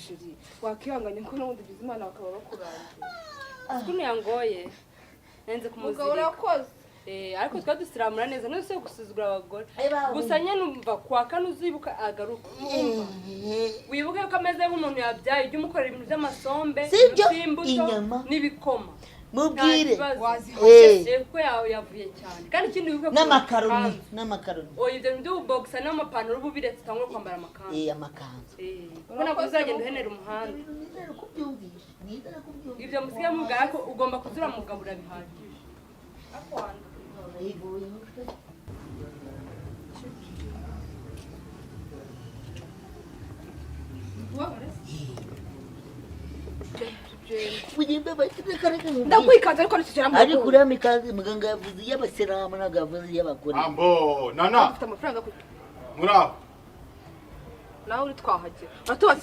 shiri wakihanganye ko n'ubundi ugize imana bakaba bakurangiye ukuntu yangoye nenze kumuzirika urakoze ariko twa dusiramura neza nose gusuzugura abagore gusa nyene umva kwa kane uzibuka agaruka wibuke ko ameze nk'umuntu yabyaye ujye umukorera ibintu by'amasombe inyama n'ibikoma mubwire ko yavuye cyane kandi ikindi wibuke n'amakaroni ibyo by'ububogisa n'amapantaro ubu biretse cyangwa kwambara amakanzu amakanzu ko ntabwo uzagenda uhenera umuhanda ibyo musigaye mubwira ko ugomba kuzura mugabura bihagije ndakwikaza ariko ntikigera mu ariko uriya mikazi muganga yavuze iy'abasilamu ntabwo yavuze iy'abagore ambo nana ufite amafaranga muraho nawe uri twahagera